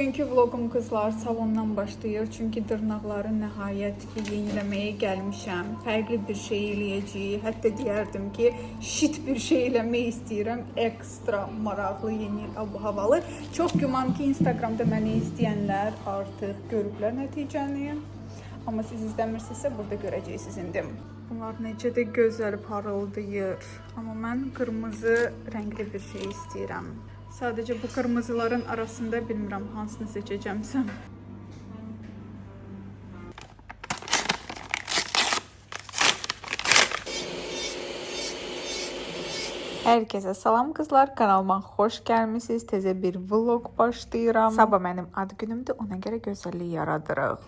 Bugünkü vlogum qızlar salondan başlayır. Çünki dırnaqları nəhayət ki yeniləməyə gəlmişəm. Fərqli bir şey eləyəcəyik. Hətta deyərdim ki, şit bir şey eləmək istəyirəm. Ekstra maraqlı, yeni, havalı. Çox güman ki, Instagramda məni izləyənlər artıq görüblər nəticəni. Amma siz izləmirsinizsə burada görəcəksiniz indi. Bunlar necə də gözəl parıldayır. Amma mən qırmızı rəngli bir şey istəyirəm. Sadəcə bu qırmızıların arasında bilmirəm hansını seçəcəmsəm. Herkese salam qızlar, kanalıma xoş gəlmisiniz. Təzə bir vlog başlayıram. Sabah mənim ad günümdür, ona görə gözəllik yaradırıq.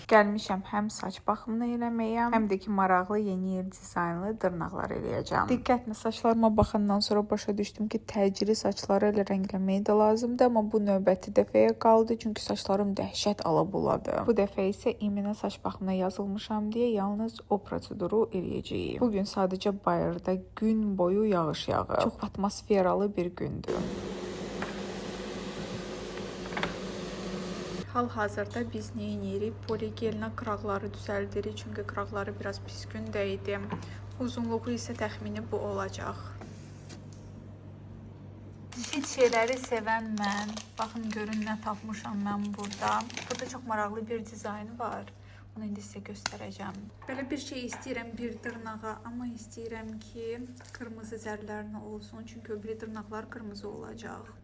Gəlmişəm həm saç baxımını eləməyə, həm də ki maraqlı yeni il dizaynlı dırnaqlar eləyəcəm. Diqqətlə saçlarıma baxandan sonra başa düşdüm ki, təcili saçları ilə rəngləmək də lazımdır, amma bu növbəti dəfəyə qaldı, çünki saçlarım dəhşət alabuladı. Bu dəfə isə iminə saç baxımına yazılmışam deyə yalnız o proseduru eləyəcəyik. Bugün sadəcə bayırda gün boyu yağış yağır. Çox atmosferalı bir gündür. Hal-hazırda biz nə edirik? Poligelinə qıraqları düzəldirik, çünki qıraqları biraz pis gündə idi. Uzunluğu isə təxmini bu olacaq. Şit şeyləri sevən mən. Baxın, görün nə tapmışam mən burada. Burada çox maraqlı bir dizayn var. Onu indi sizə göstərəcəm. Belə bir şey istəyirəm bir dırnağa, amma istəyirəm ki, qırmızı zərlərlə olsun, çünki o biri dırnaqlar qırmızı olacaq.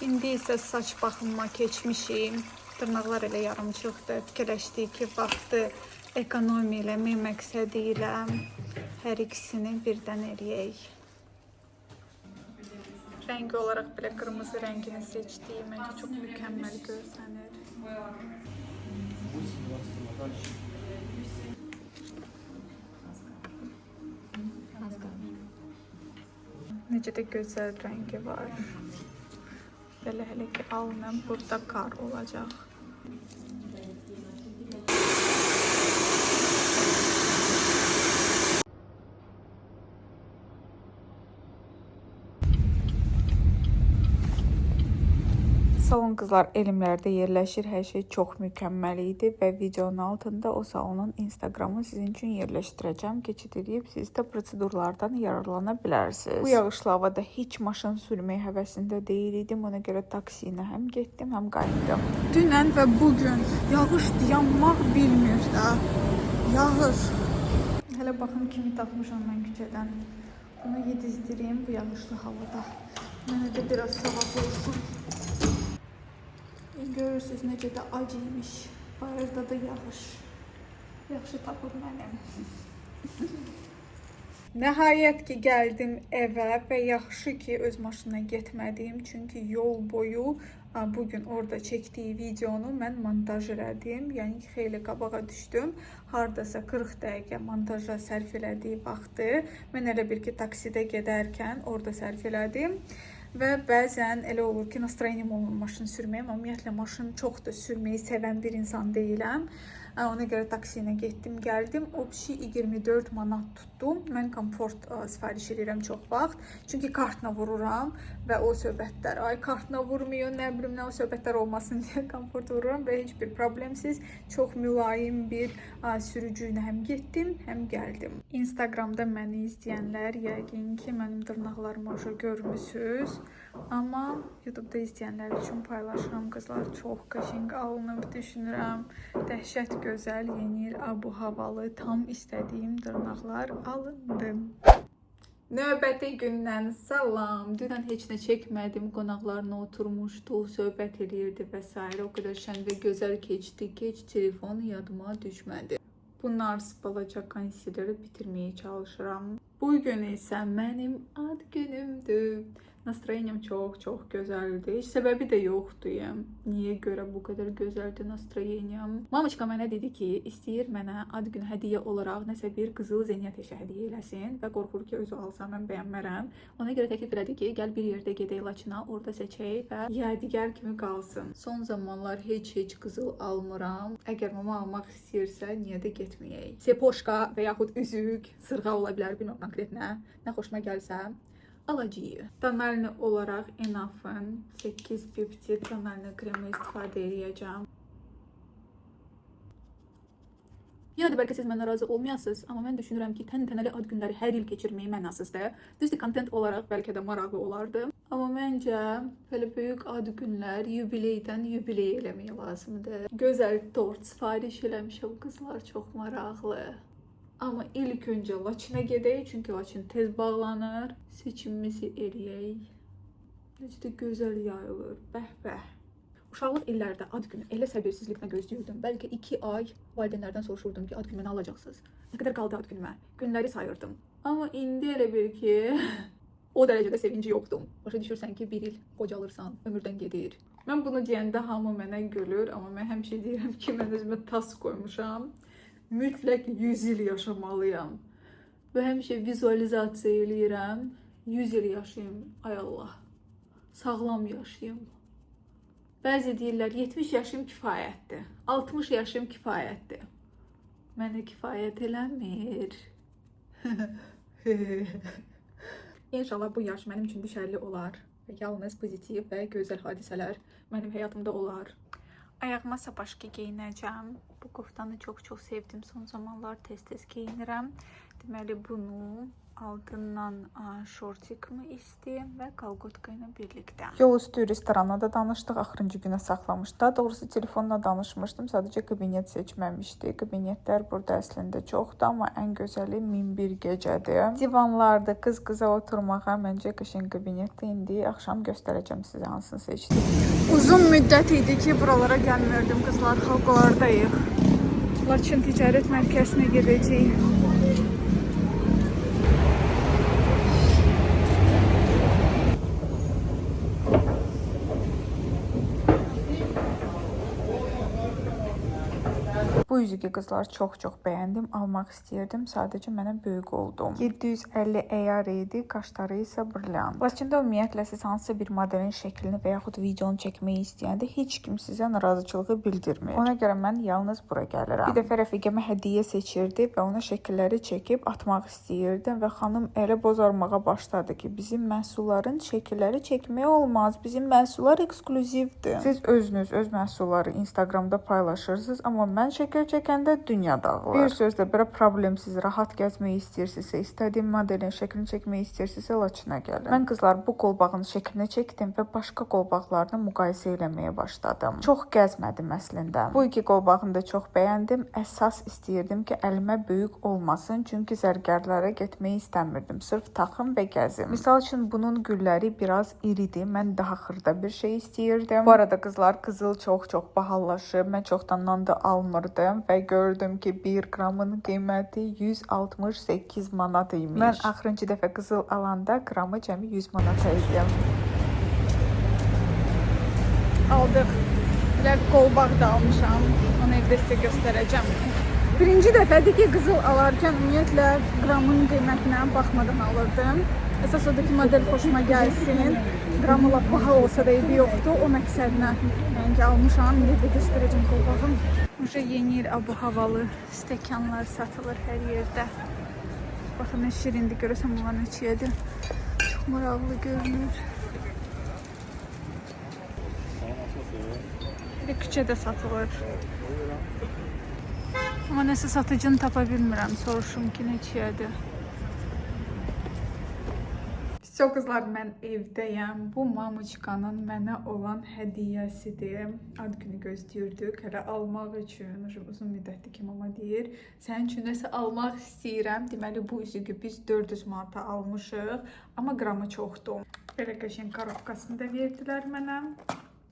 İndi isə saç baxımıma keçmişim. Dırnaqlar elə yarımçılıqda fikirləşdik ki, vaxtı ekonomi eləmək məqsədi ilə hər ikisini birdən eləyək. Rəngi olaraq belə qırmızı rəngini seçdiyim məncə çox mükəmməl görsənir. Necə də gözəl rəngi var. Belə hələ ki alınım, burada qar olacaq. Salon qızlar elimlərdə yerləşir, hər şey çox mükəmməl idi və videonun altında o salonun Instagramı sizin üçün yerləşdirəcəm. Keçid edib siz də prosedurlardan yararlana bilərsiniz. Bu yağışlı havada heç maşın sürmək həvəsində deyildim, ona görə taksi ilə həm getdim, həm qayıtdım. Dünən və bugün yağış dayanmaq bilmir də, yağır. Hələ baxın kimi tapmışam mən küçədən. Bunu yedizdireyim bu yağışlı havada. Mənə də biraz savab olsun. Görürsünüz necə də acıymış. Bayırda da yağış. Yaxşı tapır mənim. Nəhayət ki gəldim evə və yaxşı ki öz maşınla getmədim. Çünki yol boyu bugün orada çəkdiyi videonu mən montaj elədim. Yəni xeyli qabağa düşdüm. Hardasa 40 dəqiqə montaja sərf elədiyi vaxtı mən elə bir ki taksidə gedərkən orada sərf elədim. Və bəzən elə olur ki, nastroyeniyam olmur maşın sürməyə, amma ümumiyyətlə maşın çox da sürməyi sevən bir insan deyiləm. Ona görə taksi ilə getdim, gəldim. O pişi 24 manat tutdu. Mən komfort sifariş edirəm çox vaxt. Çünki kartla vururam və o söhbətlər, ay kartla vurmuyor, nə bilim nə o söhbətlər olmasın deyə komfort vururam və heç bir problemsiz, çox mülayim bir sürücü ilə həm getdim, həm gəldim. Instagramda məni izləyənlər yəqin ki, mənim dırnaqlarımı oca görmüsünüz. Amma YouTube'da izləyənlər üçün paylaşıram qızlar. Çox qəşəng alınıb düşünürəm. Dəhşət gözəl, yeni il abu-havalı, tam istədiyim dırnaqlar alındı. Növbəti gündən salam. Dünən heç nə çəkmədim. Qonaqlarına oturmuşduq, söhbət edirdi və s. O qədər şən və gözəl keçdi ki, heç telefon yadıma düşmədi. Bunlar balaca konsileri bitirməyə çalışıram. Bugün isə mənim ad günümdür. Nastroyeniyam çox gözəldir. Heç səbəbi də yoxdur. Niyə görə bu qədər gözəldir nastroyeniyam? Mamaçka mənə dedi ki, istəyir mənə ad günü hədiyyə olaraq nəsə bir qızıl zəngət eşə hədiyyə eləsin və qorxur ki, özü alsam mən bəyənmərəm. Ona görə təklif elədi ki, gəl bir yerdə gedək Laçına, orada seçək və yadigar kimi qalsın. Son zamanlar heç qızıl almıram. Əgər mama almaq istəyirsə, niyə də getməyək? Sepoşka və yaxud üzük, sırğa ola bilər, bilmirəm konkret nə xoşuma gəlsə. alacağıq. Tonalini olaraq Enaf'ın 8 peptid tonalini kremi istifadə edəcəm. Yəni bəlkə siz məndən razı olmayasınız, amma mən düşünürəm ki, təntənəli ad günləri hər il keçirməyi mənasızdır. Düzdür, kontent olaraq bəlkə də maraqlı olardı. Amma məncə belə böyük ad günlər yubileydən yubiley eləmək lazımdır. Gözəl tort sifariş eləmişəm qızlar, çox maraqlı. Amma ilk öncə Laçına gedək, çünki Laçın tez bağlanır. Seçimimizi eləyək. Necə də gözəl yayılır, bəh-bəh. Uşaqlıq illərdə ad günü elə səbirsizliklə gözləyirdim. Bəlkə 2 ay valideynlərdən soruşurdum ki, ad günümə nə alacaqsınız? Nə qədər qaldı ad günümə? Günləri sayırdım. Amma indi elə bir ki, o dərəcədə sevinci yoxdur. Başa düşürsən ki, bir il qocalırsan, ömürdən gedir. Mən bunu deyəndə hamı mənə gülür, amma mən həmişə deyirəm ki, mən özümə tas qoymuşam. Mütləq 100 il yaşamalıyam. Və həmişə vizualizasiya eləyirəm. 100 il yaşayım, ay Allah. Sağlam yaşayım. Bəzi deyirlər, 70 yaşım kifayətdir, 60 yaşım kifayətdir. Mənə kifayət eləmir. İnşallah bu yaş mənim üçün düşərli olar. Və yalnız pozitiv və gözəl hadisələr mənim həyatımda olar. Ayağıma sapaşki geyinəcəm. Bu koftanı çox sevdim. Son zamanlar tez-tez geyinirəm. Deməli bunu altından şortikimi istəyim və qalqotka ilə birlikdə. Yol üstü restorana da danışdıq, axırıncı günə saxlamışdı. Daha doğrusu telefonla danışmışdım, sadəcə kabinet seçməmişdi. Kabinetlər burada əslində çoxdur, amma ən gözəli 1001 gecədir. Divanlarda qız-qıza oturmağa məncə qəşəng kabinetdir. İndi axşam göstərəcəm sizə hansını seçdim. Uzun müddət idi ki, buralara gəlmirdim qızlar, xalqlardayıq. Laçın ticarət mərkəzinə gedəcəyik. Bu üzüyü qızlar çox bəyəndim, almaq istəyirdim, sadəcə mənə böyük oldu. 750 AR idi, qaşları isə brilliant. Laçında ümumiyyətlə siz hansısa bir modelin şəklini və yaxud videonu çəkməyi istəyəndə heç kim sizə narazıçılığı bildirmir. Ona görə mən yalnız bura gəlirəm. Bir dəfə rəfiqəmə hədiyyə seçirdi və ona şəkilləri çəkib atmaq istəyirdim və xanım elə bozarmağa başladı ki, bizim məhsulların şəkilləri çəkmək olmaz, bizim məhsullar ekskluzivdir. Siz özünüz öz məhsulları Instagramda paylaşırsınız, amma mən şəkil çəkəndə dünya dağılır. Bir sözlə, belə problemsiz, rahat gəzmək istəyirsinizsə, istədiyim modelin şəklini çəkmək istəyirsinizsə, Laçına gəlin. Mən qızlar bu qolbağın şəklini çəkdim və başqa qolbağlarla müqayisə eləməyə başladım. Çox gəzmədim əslində. Bu iki qolbağını da çox bəyəndim. Əsas istəyirdim ki, əlimə böyük olmasın, çünki zərgərlərə getməyi istəmirdim. Sırf taxım və gəzim. Misal üçün bunun gülləri biraz iridir. Mən daha xırda bir şey istəyirdim. Bu arada qızlar, qızıl çox bahalaşıb. Mən çoxdandan da almırdım. Və gördüm ki, 1 qramın qiyməti 168 manat imiş. Mən axırıncı dəfə qızıl alanda qramı cəmi 100 manata idi. Aldıq. Belə qolbaq da almışam. Onu evdə sizə göstərəcəm. Birinci dəfədir ki, qızıl alarkən ümumiyyətlə qramın qiymətinə baxmadan alırdım. Əsas odur ki, model xoşuma gəlsin. Qramı lap baha olsa da eybi yoxdur. O məqsədlə yəni ki, almışam. İndi də göstərəcəm qolbağım. Yeni il abu havalı stəkanlar satılır hər yerdə. Baxın, nə şirindir. Görəsən bunlar neçəyədir. Çox maraqlı görünür. Bir küçədə satılır. Amma nəsə satıcını tapa bilmirəm. Soruşum ki, neçəyədir. Çox qızlar, mən evdəyəm. Bu mamoçkanın mənə olan hədiyyəsidir. Ad günü gözləyirdik. Hələ almaq üçün uzun müddətdir ki, mama deyir. Sənin üçün nəsə almaq istəyirəm. Deməli, bu üzüyü biz 400 manata almışıq. Amma qramı çoxdur. Belə qəşəng karobkasını da verdilər mənə.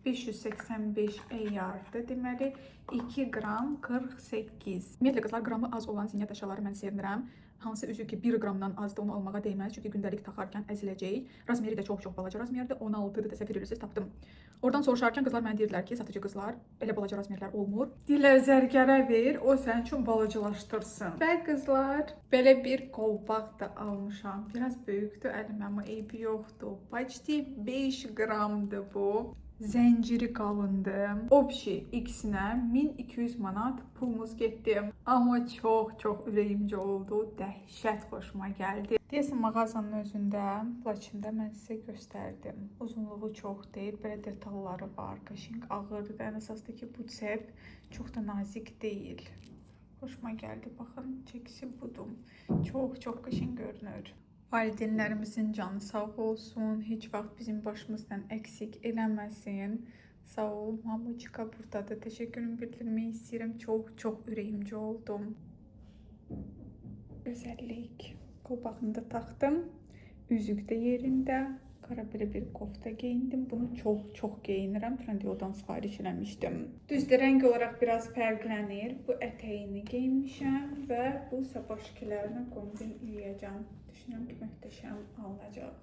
585 AR-dır. Deməli, 2 qram 48. Ümumiyyətlə, qızlar, qramı az olan zinət əşyaları mən sevmirəm. Hansı üzük ki 1 qramdan azdır, onu almağa dəyməz. Çünki gündəlik taxarkən əziləcək. Razmeri də çox balaca razmerdir. 16-dır da səhv edirsiniz, tapdım. Oradan soruşarkən qızlar mənə deyirdilər ki, satıcı qızlar, elə balaca razmerlər olmur. Deyirlər, zərgərə ver, o sənin üçün balacalaşdırsın. Və qızlar, belə bir qolbaq da almışam. Biraz böyükdür əlimə, amma eybi yoxdur. Почти 5 qramdır bu. Zənciri qalındı. Obşi X-nə 1200 manat pulumuz getdi. Amma çox ürəyimcə oldu. Dəhşət xoşuma gəldi. Deyəsən mağazanın özündə, Laçında mən sizə göstərdim. Uzunluğu çox deyil, belə detalları var. Qəşəng ağırdır. Ən əsas da ki, bu cep çox da nazik deyil. Xoşuma gəldi. Baxın, çəkisi budur. Çox qəşəng görünür. Valideynlərimizin canı sağ olsun. Heç vaxt bizim başımızdan əksik eləməsin. Sağ ol, mamuçka buradadır. Təşəkkürümü bildirmək istəyirəm. Çox ürəyimcə oldum. Gözəllik. Qolbağını da taxdım. Üzük də yerində. Qara belə bir kofta geyindim. Bunu çox geyinirəm. Trendyoldan sifariş eləmişdim. Düzdür, rəng olaraq biraz fərqlənir. Bu ətəyini geyinmişəm və bu sapaşkilərini kombin eləyəcəm. Düşünürəm ki, möhtəşəm alınacaq.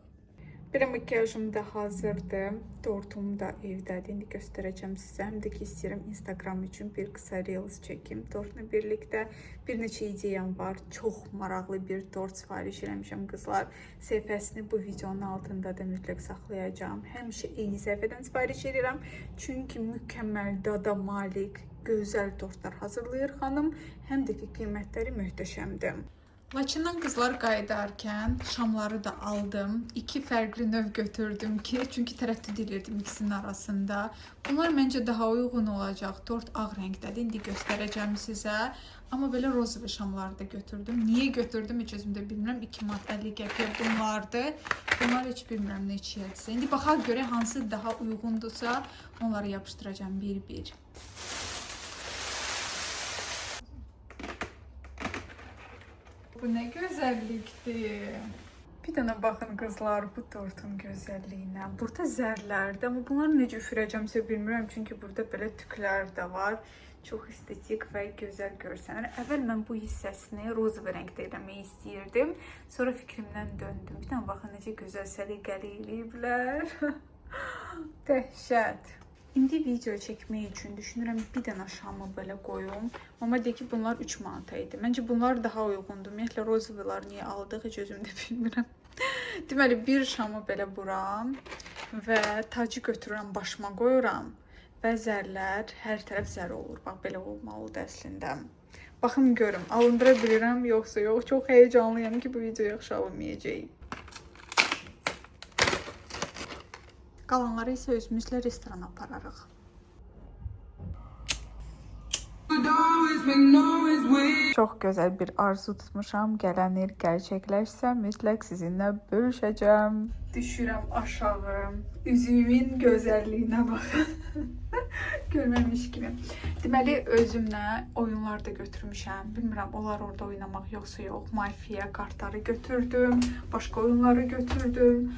Belə makyajım da hazırdır. Tortum da evdədir. İndi göstərəcəm sizə. Həm də ki, istəyirəm Instagram üçün bir qısa reels çəkim. Tortla birlikdə bir neçə ideyam var. Çox maraqlı bir tort sifariş eləmişəm qızlar. Səhifəsini bu videonun altında da mütləq saxlayacağım. Həmişə eyni səhifədən sifariş edirəm. Çünki mükəmməl dada malik, gözəl tortlar hazırlayır xanım. Həm də ki, qiymətləri möhtəşəmdir. Laçından qızlar qayıdarkən şamları da aldım. 2 fərqli növ götürdüm ki, çünki tərəddüd edirdim ikisinin arasında. Bunlar məncə daha uyğun olacaq. Tort ağ rəngdədir. İndi göstərəcəm sizə. Amma belə rozova şamları da götürdüm. Niyə götürdüm heç özüm də bilmirəm. 2 manat 50 qəpiyə bunlardı. Bunlar heç bilmirəm neçəyədirsə. İndi baxaq görə hansı daha uyğundursa, onları yapışdıracağım bir-bir. Bu nə gözəllikdir. Bir dənə baxın qızlar bu tortun gözəlliyinə. Burada zərlərdir, amma bunları necə üfürəcəmsə bilmirəm. Çünki burada belə tüklər də var. Çox estetik və gözəl görsənir. Əvvəl mən bu hissəsini rozova rəngdə eləmək istəyirdim. Sonra fikrimdən döndüm. Bir dənə baxın necə gözəl səliqəli eləyiblər. Dəhşət. İndi video çəkmək üçün düşünürəm bir dənə şamı belə qoyum. Amma deyək ki, bunlar 3 manata idi. Məncə bunlar daha uyğundur. Ümumiyyətlə rozovalar niyə aldıq heç özüm də bilmirəm. Deməli bir şamı belə buram və tacı götürürəm, başıma qoyuram və zərlər hər tərəf zər olur. Bax belə olmalıdır əslində. Baxım görüm, alındıra bilirəm yoxsa yox. Çox həyecanlıyam ki, bu video yaxşı alınmayacaq. Qalanları isə özümüzlə restorana apararıq. Çox gözəl bir arzu tutmuşam. Gələn il gerçəkləşsə mütləq sizinlə bölüşəcəm. Düşürəm aşağı. Üzüyümün gözəlliyinə baxın. Görməmiş kimi. Deməli, özümlə oyunlar da götürmüşəm. Bilmirəm, onlar orada oynamaq yoxsa yox. Mafia kartları götürdüm. Başqa oyunları götürdüm.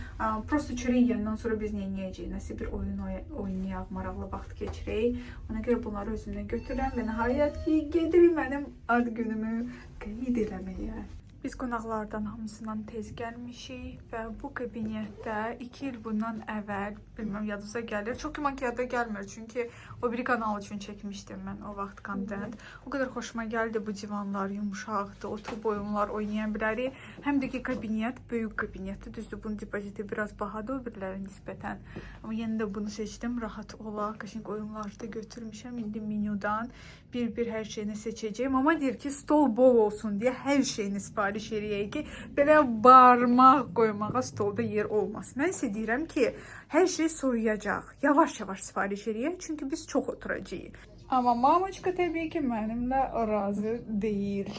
Prosto çörək yeyəndən sonra biz neyəcəyik? Nəsə bir oyun oynayaq, maraqlı vaxt keçirək. Ona görə bunları özümlə götürürəm və nəhayət ki, gedirik mənim ad günümü qeyd eləməyə. Biz qonaqlardan hamısından tez gəlmişik və bu kabinetdə 2 il bundan əvvəl, bilməm yadınıza gəlir, çox güman ki yada gəlmir, çünki o biri kanal üçün çəkmişdim mən o vaxt kontent. O qədər xoşuma gəldi bu divanlar, yumuşaqdır, oturub oyunlar oynaya bilərik. Həm də ki kabinet, böyük kabinetdir, düzdür bunun depoziti biraz bahadır o birilərə nisbətən. Amma yenə də bunu seçdim, rahat olaq, qəşəng oyunları da götürmüşəm. İndi menyudan bir hər şeyini seçəcəyim. Amma deyir ki, stol bol olsun deyə hər şeyini sifariş eləyək ki, belə barmaq qoymağa stolda yer olmasın. Mən isə deyirəm ki, hər şey soyuyacaq. Yavaş-yavaş sifariş eləyək, çünki biz çox oturacağıq. Amma mamoçka təbii ki, mənimlə razı deyil.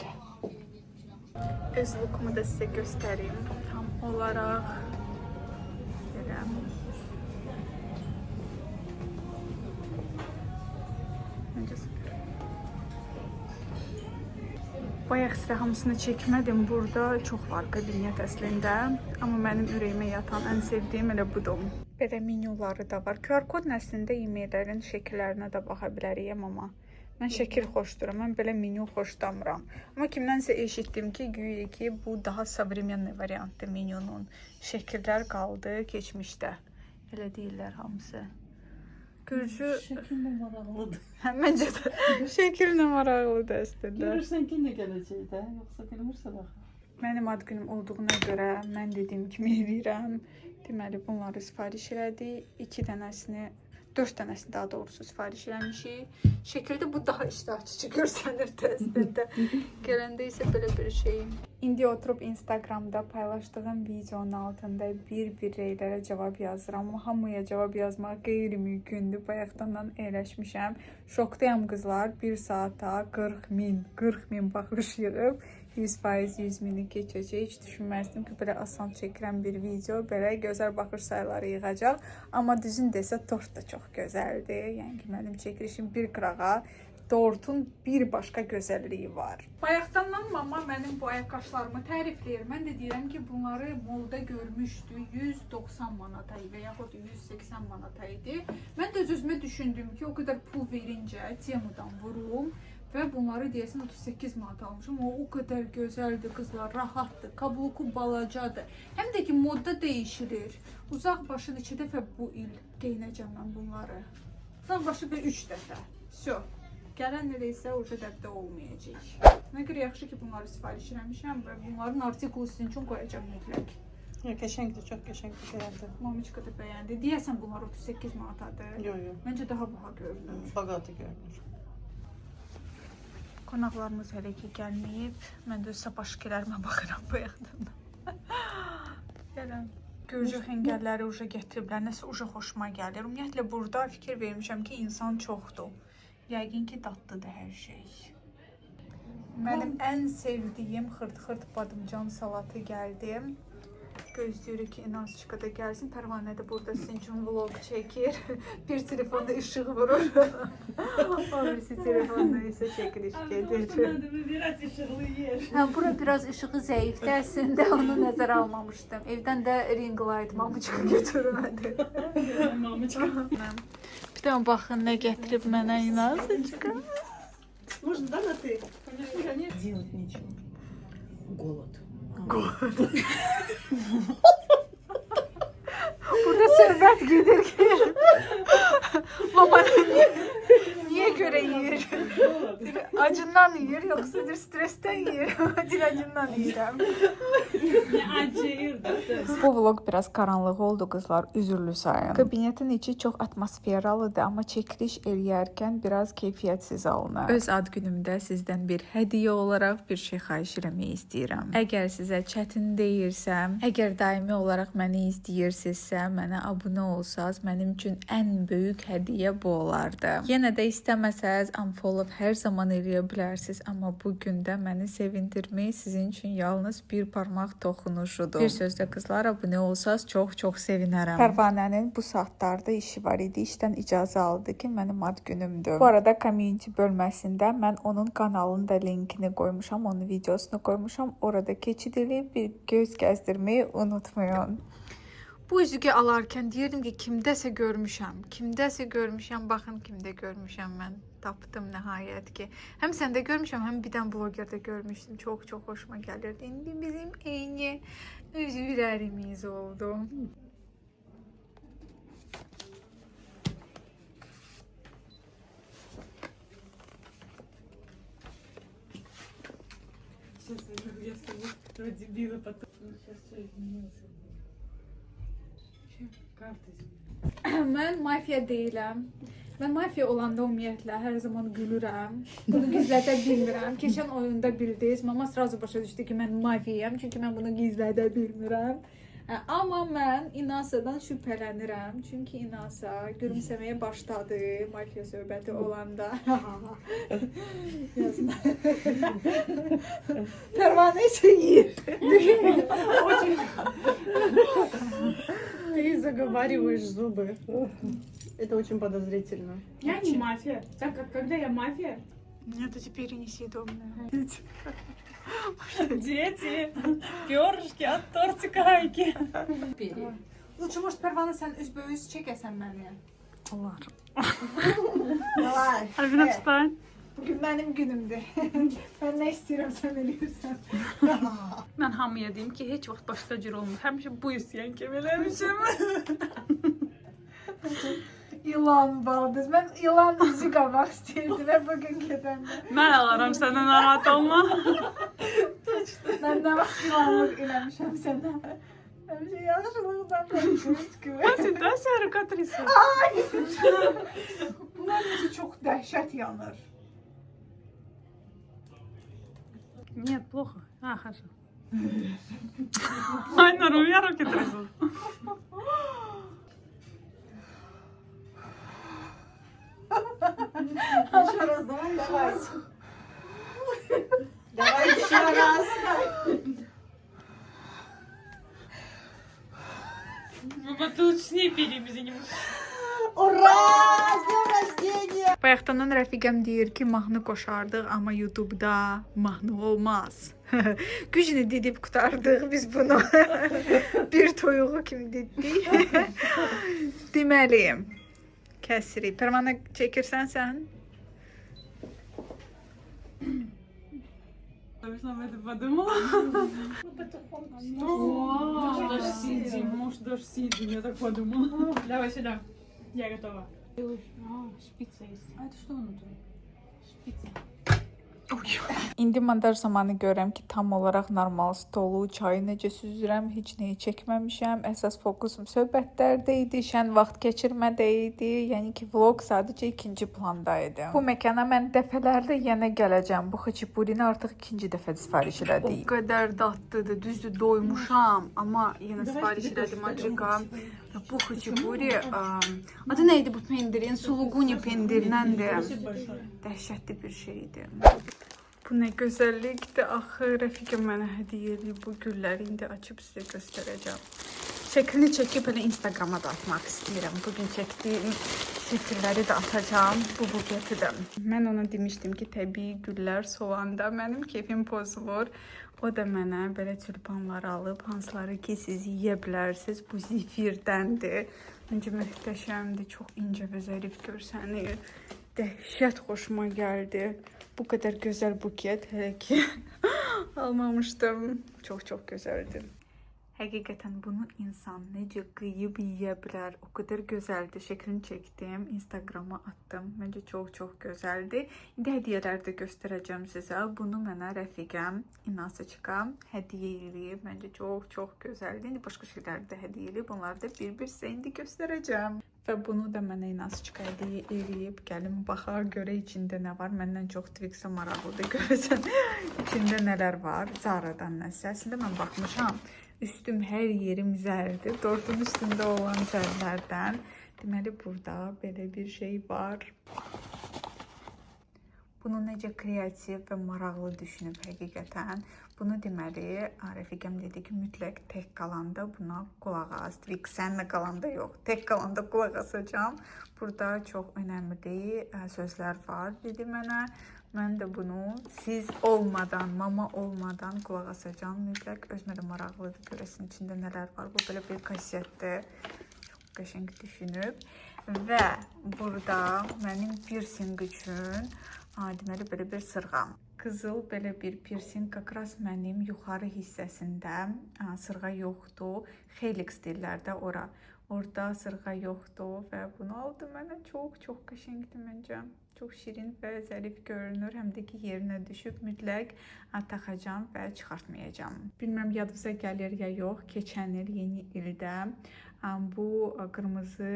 Öz lookumu da sizə göstəreyim. Tam olaraq belə. Bayaq sizə hamısını çəkmədim. Burada çox var kabinet əslində. Amma mənim ürəyimə yatan ən sevdiyim elə budur. Belə menyuları da var. QR kod əslində yeməklərin şəkillərinə də baxa bilərik, amma mən şəkil xoşduram. Mən belə menyu xoşlamıram. Amma kimdənsə eşitdim ki, güya ki, bu daha savremenli variantdır menyunun. Şəkillər qaldı keçmişdə. Elə deyirlər hamısı. Şəkil nə maraqlıdır. Məncə də şəkil nə maraqlıdır əslində. Görürsən ki, nə gələcək də, yoxsa bilmirsən axı. Mənim ad günüm olduğuna görə mən dediyim kimi eləyirəm. Deməli, bunları sifariş elədik. 2 dənəsini 4 dənəsini daha doğrusu sifariş eləmişik. Şəkildə bu daha iştahçı görsənir tezdə. Gələndə isə belə bir şey. İndi oturub Instagramda paylaşdığım videonun altında bir reylərə cavab yazıram. Amma hamıya cavab yazmaq qeyri-mümkündür. Bayaqdan əyləşmişəm. Şokdayam qızlar. 1 saata 40 min baxış yığıb. 100% 100 mini keçəcək. Heç düşünməzdim ki, belə asan çəkilən bir video, belə gözəl baxış sayıları yığacaq. Amma düzün desə, tort da çox gözəldir. Yəni ki, mənim çəkilişim bir qırağa, tortun bir başqa gözəlliyi var. Bayaqdan mama mənim bu ayaqqabılarımı tərifləyir. Mən də deyirəm ki, bunları molda görmüşdü. 190 manata və yaxud 180 manata idi. Mən də özümə düşündüm ki, o qədər pul verincə Temudan vurum. Və bunları deyəsən 38 manat almışım. O qədər gözəldir qızlar, rahatdır, kabloku balacadır. Həm də ki, modda dəyişilir. Uzaq başı neçə dəfə bu il geyinəcəm mən bunları. Uzaq başı bir 3 dəfə. Всё. Gələn il isə o dəbdə olmayacaq. Nə görə yaxşı ki, bunları sifariş eləmişəm və bunların artikulu sizin üçün qoyacağım mütləq. Qəşəngdir, çox qəşəngdir gəldi. Mamiçka da bəyəndi. Deyəsən bunlar 38 manatadır. Yox. Məncə daha baha görünür. Bağatı görünür. Qonaqlarımız hələ ki gəlməyib. Mən də öz sapaşkilərimə baxıram bu yaxdan. Gələm. Gürcü xəngəlləri uca gətiriblər. Nəsə uca xoşuma gəlir. Ümumiyyətlə burada fikir vermişəm ki, insan çoxdur. Yəqin ki, dadlıdır hər şey. Mənim ən sevdiyim xırt-xırt badımcan salatı gəldi. Gözləyirik ki, İnazçıqa da gəlsin. Pərvanə də burada sizin üçün vlog çəkir. Bir telefonda işıq vurur. O birisi telefonda isə çəkiliş gedir. Biraz işıqlı yer. Bura biraz işığı zəifdir. Əslində onu nəzərə almamışdım. Evdən də ring light mamıçıqı götürmədi. Mamıçka. Bir də baxın nə gətirib mənə İnazçıqa. Можно, да, на ты? Конечно. Делать нечего. Голод. Burada söhbət gedir ki, mama niyə görə yeyir? Acından yeyir, yoxsa stresdən yeyir? Dil acından yeyirəm. Bu vlog biraz karanlıq oldu qızlar, üzürlü sayın. Kabinetin içi çox atmosferalıdır, amma çəkiliş eləyərkən biraz keyfiyyətsiz alınır. Öz ad günümdə sizdən bir hədiyyə olaraq bir şey xahiş eləmək istəyirəm. Əgər sizə çətin deyirsəm, əgər daimi olaraq məni izləyirsinizsə, mənə abunə olsaz, mənim üçün ən böyük hədiyyə bu olardı. Yenə də istəməsəz, unfollow hər zaman eləyə bilərsiniz, amma bu gün də məni sevindirmək sizin üçün yalnız bir parmaq toxunuşudur. Bir sözlə qızlar, abunə olsaz çox sevinərəm. Pərvanənin bu saatlarda işi var idi. İşdən icazə aldı ki, mənim ad günümdür. Bu arada community bölməsində mən onun kanalının da linkini qoymuşam, onun videosunu qoymuşam. Orada keçid edib bir göz gəzdirməyi unutmayın. Bu üzüyü alarkən deyirdim ki, kimdəsə görmüşəm. Baxın, kimdə görmüşəm mən. Tapdım nəhayət ki. Həm səndə görmüşəm, həm bir dən blogerdə görmüşdüm. Çox xoşuma gəlirdi. İndi bizim eyni üzvlərimiz oldu. Сейчас я скажу, дебила потом. Сейчас все изменилось. Kartı izləyir. Mən mafiya deyiləm. Mən mafiya olanda ümumiyyətlə hər zaman gülürəm. Bunu gizlədə bilmirəm. Keçən oyunda bildiniz, mama sразу başa düşdü ki, mən mafiyayam, çünki mən bunu gizlədə bilmirəm. Amma mən İnasadan şübhələnirəm. Çünki İnasa gülümsəməyə başladı mafiya söhbəti olanda. Pərvanə yeyir. Ты заговариваешь зубы. Это очень подозрительно. Я не мафия. Так как когда я мафия? Это теперь несъедобное. Дети, перышки от тортика Айки. Lütfen, может, Pərvanə sən üzbəüz çəkəsən məni? Olar. Olay. Альбина, встань. Bugün mənim günümdür. Mən nə istəyirəm sən eləyirsən. Mən hamıya deyim ki, heç vaxt başqa cür olmur. Həmişə bu istəyən kimi eləmişəm. İlan baldız. Mən ilan üzü qalmaq istəyirdim və bugün gedəndə. Mən alaram səndən, narahat olma. Mən nə vaxt ilanlıq eləmişəm sənə. Həmişə yaxşılıqdan başlayır. Hadi da sarı katrisi. Bunlar necə çox dəhşət yanır. Нет, плохо. А, хорошо. Ай, Нару, я руки трясу. Еще раз, давай. Давай еще раз. Мы потолочнее пели без него. Ура! С днем rождения! Bayaqdan rəfiqəm deyir ki, mahnı qoşardıq, amma YouTube-da mahnı olmaz. Gücünü didib qutardıq biz bunu. Bir toyuğu kimi dedik. Deməli, kəsirik. Pərvanə çəkirsən sən? Точно об этом подумала. Может даже сидим, может даже сидим, я так подумала. Давай сюда, я готова. Шпица есть. А это что внутри? Шпица. İndi montaj zamanı görürəm ki, tam olaraq normal stolu, çayı necə süzürəm, heç nəyi çəkməmişəm. Əsas fokusum söhbətlərdə idi, şən vaxt keçirmədə idi. Yəni ki, vlog sadəcə ikinci planda idi. Bu məkana mən dəfələrlə yenə gələcəm. Bu xaçipurini artıq ikinci dəfə sifariş elədik. O qədər dadlıdır, düzdür, doymuşam, amma yenə sifariş elədim acıqa. Bu xaçipuri, adı nə idi bu pendirin? Suluquni pendirləndir. Dəhşətli bir şeydir. Bu nə gözəllikdir. Axı rəfiqəm mənə hədiyyə edib bu gülləri indi açıb sizə göstərəcəm. Şəklini çəkib elə Instagrama da atmaq istəyirəm. Bugün çəkdiyim şəkilləri də atacağım. Bu buketi də. Mən ona demişdim ki, təbii güllər solanda mənim keyfim pozulur. O da mənə belə tülpanlar alıb, hansıları ki siz yeyə bilərsiniz. Bu zifirdəndir. Məncə möhtəşəmdir. Çox incə və zərif görsənir. Dəhşət xoşuma gəldi. Bu qədər gözəl buket hələ ki almamışdım. Çox gözəldir. Həqiqətən bunu insan necə qıyıb yeyə bilər. O qədər gözəldir. Şəklini çəkdim, Instagrama atdım. Məncə çox gözəldir. İndi hədiyyələri də göstərəcəm sizə. Bunu mənə rəfiqəm İnasıçqa hədiyyə eləyib. Məncə çox gözəldir. İndi başqa şeyləri də hədiyyə eləyib. Onları da bir sizə indi göstərəcəm. Və bunu da mənə İnasıçqa hədiyyə eləyib. Gəlin baxaq, görə içində nə var. Məndən çox Twix-ə maraqlıdır. Görəcəm içində nələr var. Zara'dan nəsə. Əslində mən baxmışam. Üstüm hər yerim zərdir. Tortun üstündə olan zərlərdən. Deməli, burada belə bir şey var. Bunu necə kreativ və maraqlı düşünüb həqiqətən. Bunu deməli, rəfiqəm dedi ki, mütləq tək qalanda buna qulaq as. Twix sənlə qalanda yox, tək qalanda qulaq asacağım. Burada çox önəmli sözlər var, dedi mənə. Mən də bunu siz olmadan, mama olmadan qulaq asacağım. Mütləq özümə də maraqlıdır. Görəsin içində nələr var. Bu belə bir kasetdir. Çox qəşəng düşünüb. Və burada mənim piercing üçün deməli belə bir sırğam. Qızıl belə bir piercing qaqras mənim yuxarı hissəsində sırğa yoxdur. Helix deyirlər də ora. Orada sırğa yoxdur və bunu aldım mənə. Çox qəşəngdir məncə. Çox şirin və zərif görünür. Həm də ki, yerinə düşüb mütləq taxacağam və çıxartmayacağam. Bilməm, yadınıza gəlir ya yox. Keçən il, yeni ildə bu qırmızı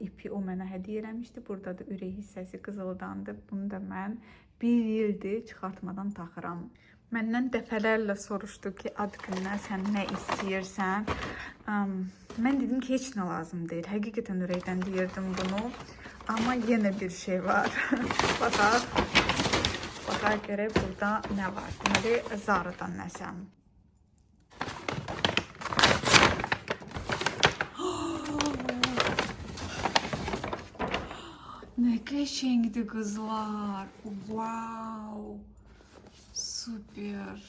ipi o mənə hədiyyə eləmişdi. Burada da ürək hissəsi qızıldandır. Bunu da mən bir ildir çıxartmadan taxıram. Məndən dəfələrlə soruşdu ki, ad gününə sən nə istəyirsən? Mən dedim ki, heç nə lazım deyil. Həqiqətən ürəkdən deyirdim bunu. Amma yenə bir şey var. Baxaq görək burada nə var. Deməli, Zara'dan nəsə. Nə qəşəngdir qızlar. Wow. Super.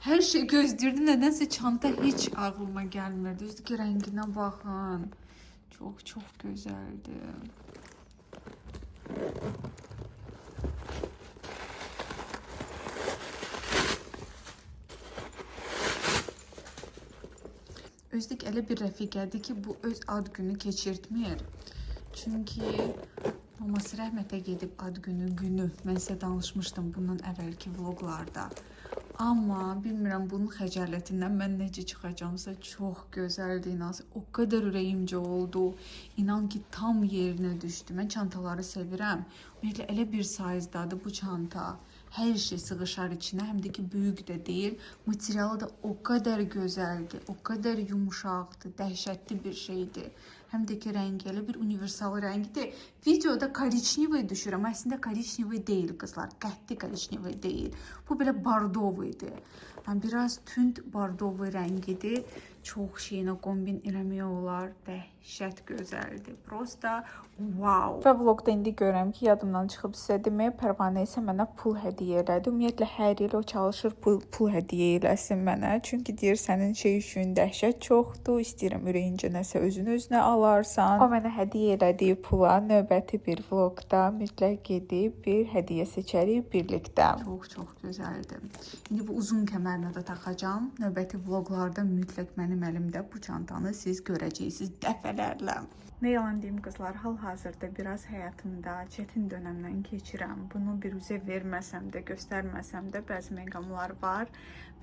Hər şey gözləyirdim. Nədənsə çanta heç ağlıma gəlmirdi. Üzdür, rənginə baxın. Çox gözəldir. Özlük elə bir rəfiqədir ki, bu öz ad günü keçirtmir. Çünki maması rəhmətə gedib ad günü. Mən sizə danışmışdım bundan əvvəlki vloglarda. Amma bilmirəm bunun xəcalətindən mən necə çıxacağamsa çox gözəldir inan. O qədər ürəyimcə oldu. İnan ki tam yerinə düşdü. Mən çantaları sevirəm. Ümumiyyətlə elə bir sayızdadır bu çanta. Hər şey sığışar içinə, həm də ki böyük də deyil. Materialı da o qədər gözəldir, o qədər yumuşaqdır, dəhşətli bir şeydir. Həm də ki rəngi elə bir universal rəngdir. Videoda korичневый düşür, amma əslində korичневый deyil qızlar, qəti korичневый deyil. Bu belə bardov idi. Yəni biraz tünd bardov rəngidir. Çox şeyinə kombin eləmək olar. Dəhşət gözəldir. Prosta wow. Və vlogda indi görürəm ki, yadımdan çıxıb sizə deməyə, Pərvanə isə mənə pul hədiyyə elədi. Ümumiyyətlə hər il o çalışır pul hədiyyə eləsin mənə. Çünki deyir sənin şey üçün dəhşət çoxdur. İstəyirəm ürəyincə nəsə özünə alarsan. O mənə hədiyyə elədiyi pula növbəti bir vlogda mütləq gedib bir hədiyyə seçərik birlikdə. Çox gözəldir. İndi bu uzun kəmərlə də taxacağam. Növbəti vloglarda mütləq mənim əlimdə bu çantanı siz görəcəksiniz dəfələrlə. Nə yalan deyim qızlar, hal-hazırda biraz həyatımda çətin dönəmdən keçirəm. Bunu biruzə verməsəm də, göstərməsəm də bəzi məqamlar var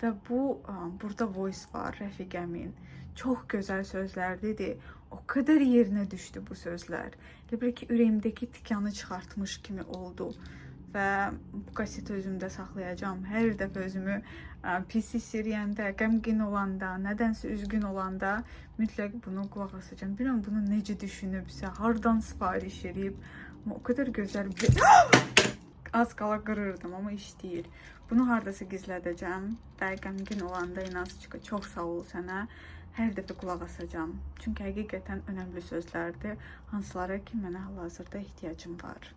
və burada voice var rəfiqəmin. Çox gözəl sözlərdir. O qədər yerinə düşdü bu sözlər. Elə bir ki ürəyimdəki tikanı çıxartmış kimi oldu. Və bu kaseti özümdə saxlayacağam. Hər dəfə özümü pis hiss eləyəndə, qəmgin olanda, nədənsə üzgün olanda mütləq bunu qulaq asacağam. Bilmirəm bunu necə düşünübsə, hardan sifariş edib. Amma o qədər gözəl bir az qala qırırdım, amma işləyir. Bunu hardasa gizlədəcəm. Və qəmgin olanda İnazçıqa çox sağ ol sənə. Hər dəfə qulaq asacağam. Çünki həqiqətən önəmli sözlərdir, hansılara ki mənə hal-hazırda ehtiyacım var.